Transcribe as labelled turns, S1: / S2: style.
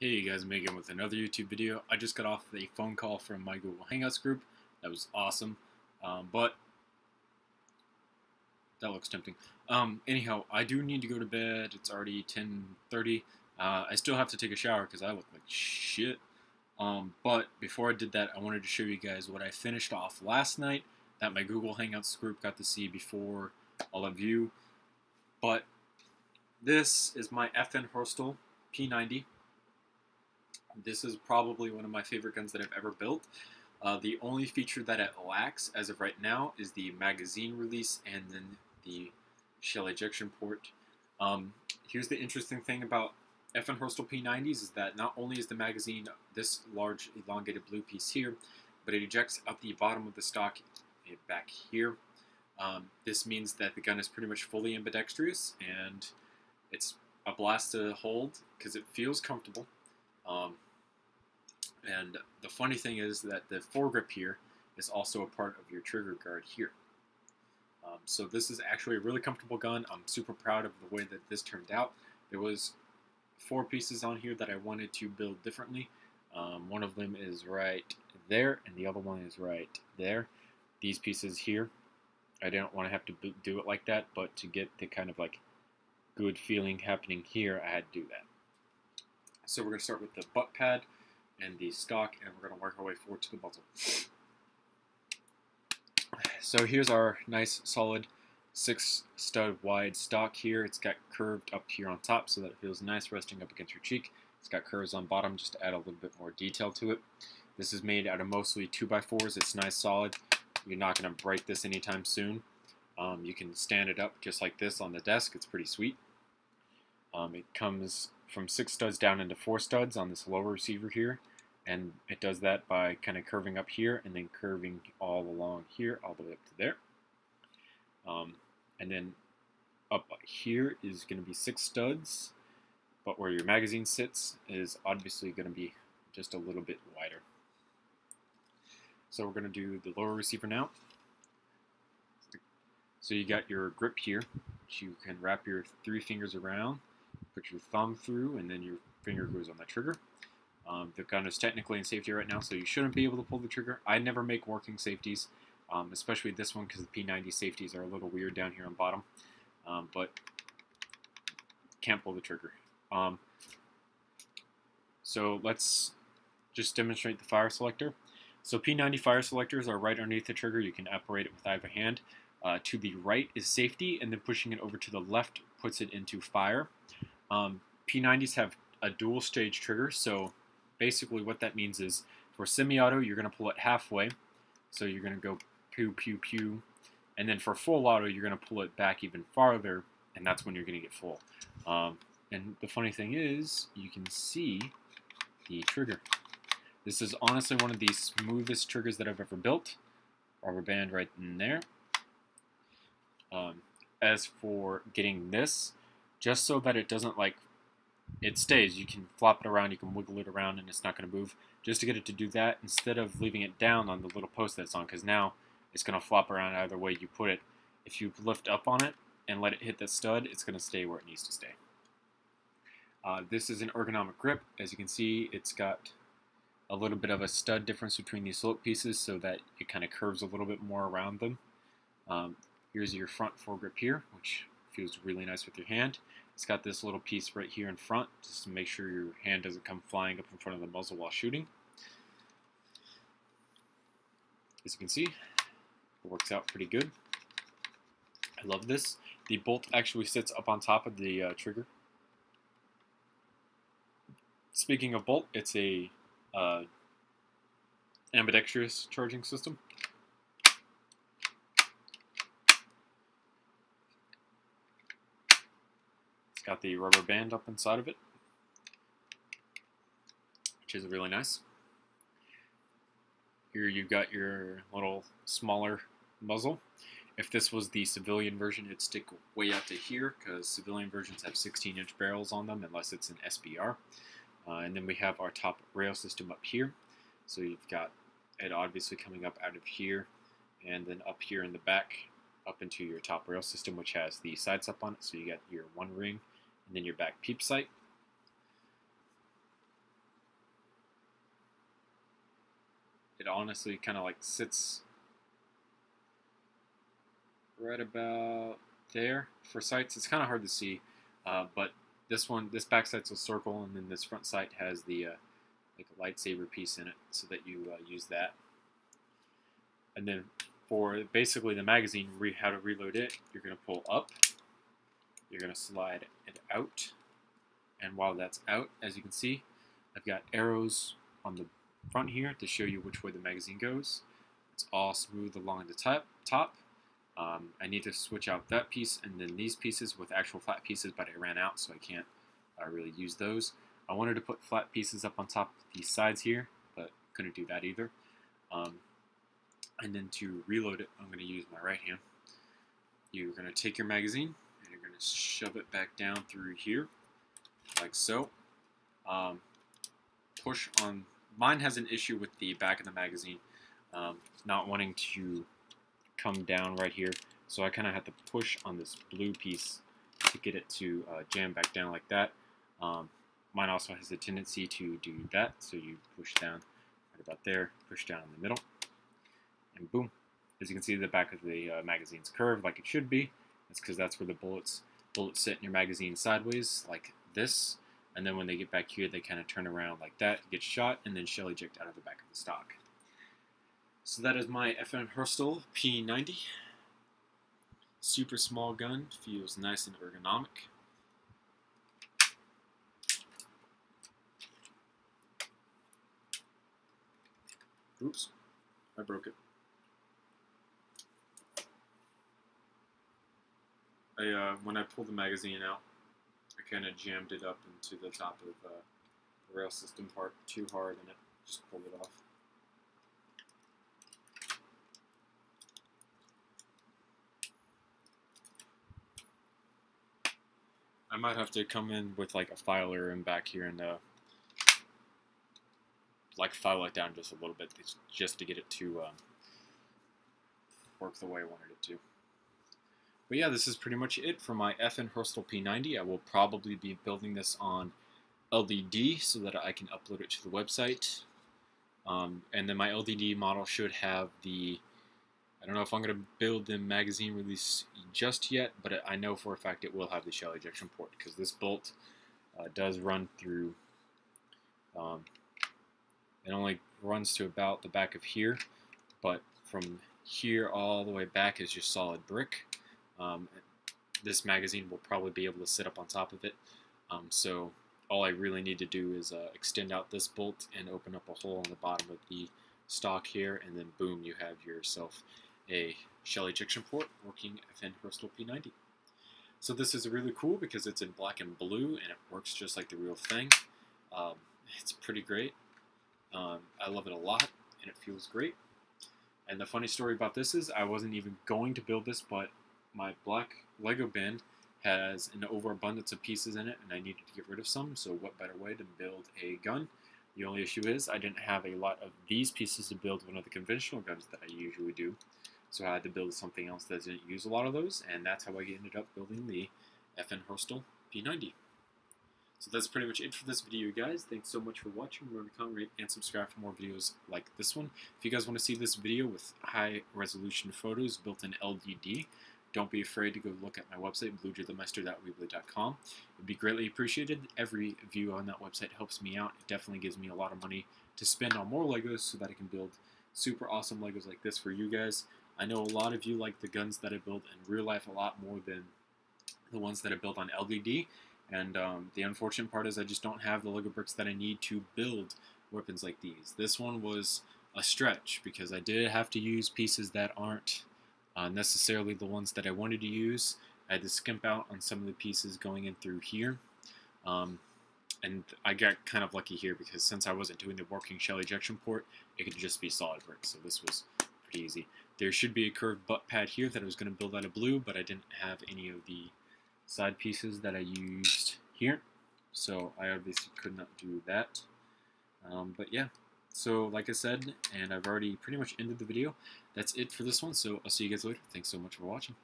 S1: Hey you guys, Megan with another YouTube video. I just got off a phone call from my Google Hangouts group. That was awesome, but that looks tempting. Anyhow, I do need to go to bed. It's already 10:30. I still have to take a shower because I look like shit. But before I did that, I wanted to show you guys what I finished off last night that my Google Hangouts group got to see before all of you. But this is my FNH P-90. This is probably one of my favorite guns that I've ever built. The only feature that it lacks as of right now is the magazine release and then the shell ejection port. Here's the interesting thing about FNH P-90s is that not only is the magazine this large elongated blue piece here, but it ejects out the bottom of the stock back here. This means that the gun is pretty much fully ambidextrous, and it's a blast to hold because it feels comfortable. And the funny thing is that the foregrip here is also a part of your trigger guard here. So this is actually a really comfortable gun. I'm super proud of the way that this turned out. There was 4 pieces on here that I wanted to build differently. One of them is right there, and the other one is right there. These pieces here, I didn't want to have to do it like that, but to get the kind of like good feeling happening here, I had to do that. So we're going to start with the butt pad and the stock, and we're going to work our way forward to the muzzle. So here's our nice solid 6 stud wide stock here. It's got curved up here on top so that it feels nice resting up against your cheek. It's got curves on bottom just to add a little bit more detail to it. This is made out of mostly 2x4s. It's nice solid. You're not going to break this anytime soon. You can stand it up just like this on the desk. It's pretty sweet. It comes from 6 studs down into 4 studs on this lower receiver here, and it does that by kind of curving up here and then curving all along here all the way up to there. And then up here is going to be 6 studs, but where your magazine sits is obviously going to be just a little bit wider. So we're going to do the lower receiver now. So you got your grip here, which you can wrap your 3 fingers around, put your thumb through, and then your finger goes on the trigger. The gun is technically in safety right now, so you shouldn't be able to pull the trigger. I never make working safeties, especially this one because the P-90 safeties are a little weird down here on bottom, but can't pull the trigger. So let's just demonstrate the fire selector. So P-90 fire selectors are right underneath the trigger. You can operate it with either hand. To the right is safety, and then pushing it over to the left puts it into fire. P-90s have a dual stage trigger, so basically what that means is for semi-auto, you're going to pull it halfway, so you're going to go pew, pew, pew, and then for full auto, you're going to pull it back even farther, and that's when you're going to get full. And the funny thing is, you can see the trigger. This is honestly one of the smoothest triggers that I've ever built. Rubber band right in there. As for getting this, just so that it doesn't it stays, you can flop it around, you can wiggle it around, and it's not going to move. Just to get it to do that, instead of leaving it down on the little post that's on, because now it's going to flop around either way you put it. If you lift up on it and let it hit the stud, it's going to stay where it needs to stay. This is an ergonomic grip. As you can see, it's got a little bit of a stud difference between these slope pieces so that it kind of curves a little bit more around them. Here's your front foregrip here, which feels really nice with your hand. It's got this little piece right here in front just to make sure your hand doesn't come flying up in front of the muzzle while shooting. As you can see, it works out pretty good. I love this. The bolt actually sits up on top of the trigger. Speaking of bolt, it's a ambidextrous charging system. It's got the rubber band up inside of it, which is really nice. Here you've got your little smaller muzzle. If this was the civilian version, it'd stick way out to here because civilian versions have 16-inch barrels on them unless it's an SBR. And then we have our top rail system up here. So you've got it obviously coming up out of here and then up here in the back up into your top rail system, which has the sights up on it. So you got your one ring and then your back peep sight. it honestly kind of like sits right about there. For sights, it's kind of hard to see, but this back sight's a circle, and then this front sight has the like a lightsaber piece in it, so that you use that. And then for basically the magazine, how to reload it, you're going to pull up, you're going to slide it out, and while that's out, as you can see, I've got arrows on the front here to show you which way the magazine goes. It's all smooth along the top. I need to switch out that piece and then these pieces with actual flat pieces, but I ran out, so I can't really use those. I wanted to put flat pieces up on top of these sides here, but couldn't do that either. And then to reload it, I'm going to use my right hand. You're going to take your magazine and you're going to shove it back down through here, like so. Push on. Mine has an issue with the back of the magazine not wanting to come down right here, so I kind of have to push on this blue piece to get it to jam back down like that. Mine also has a tendency to do that, so you push down right about there, push down in the middle, and boom. As you can see, the back of the magazine's curved like it should be. That's because that's where the bullets sit in your magazine sideways like this, and then when they get back here, they kind of turn around like that, get shot, and then shell eject out of the back of the stock. So that is my FNH P-90. Super small gun, feels nice and ergonomic. Oops, I broke it. When I pulled the magazine out, I kind of jammed it up into the top of the rail system part too hard, and it just pulled it off. I might have to come in with like a filer in back here and like file it down just a little bit just to get it to work the way I wanted it to. But yeah, this is pretty much it for my FNH P-90. I will probably be building this on LDD so that I can upload it to the website. And then my LDD model should have the, I don't know if I'm going to build the magazine release just yet, but I know for a fact it will have the shell ejection port, because this bolt does run through, it only runs to about the back of here, but from here all the way back is just solid brick. This magazine will probably be able to sit up on top of it, so all I really need to do is extend out this bolt and open up a hole in the bottom of the stock here, and then boom, you have yourself a shell ejection port working FNH P-90. So this is really cool because it's in black and blue and it works just like the real thing. It's pretty great. I love it a lot and it feels great. And the funny story about this is I wasn't even going to build this, but my black Lego bin has an overabundance of pieces in it and I needed to get rid of some, so what better way to build a gun? The only issue is I didn't have a lot of these pieces to build one of the conventional guns that I usually do, so I had to build something else that didn't use a lot of those, and that's how I ended up building the FNH P-90. So that's pretty much it for this video, guys. Thanks so much for watching. Remember to comment, rate, and subscribe for more videos like this one. If you guys want to see this video with high-resolution photos built in LDD, don't be afraid to go look at my website, bluejaythemeister.weebly.com. It would be greatly appreciated. Every view on that website helps me out. It definitely gives me a lot of money to spend on more Legos so that I can build super awesome Legos like this for you guys. I know a lot of you like the guns that I build in real life a lot more than the ones that I built on LDD. And the unfortunate part is I just don't have the Lego bricks that I need to build weapons like these. This one was a stretch because I did have to use pieces that aren't necessarily the ones that I wanted to use. I had to skimp out on some of the pieces going in through here. And I got kind of lucky here because since I wasn't doing the working shell ejection port, it could just be solid brick, so this was pretty easy. There should be a curved butt pad here that I was going to build out of blue, but I didn't have any of the side pieces that I used here, so I obviously could not do that. But yeah, so like I said, and I've already pretty much ended the video, that's it for this one, so I'll see you guys later. Thanks so much for watching.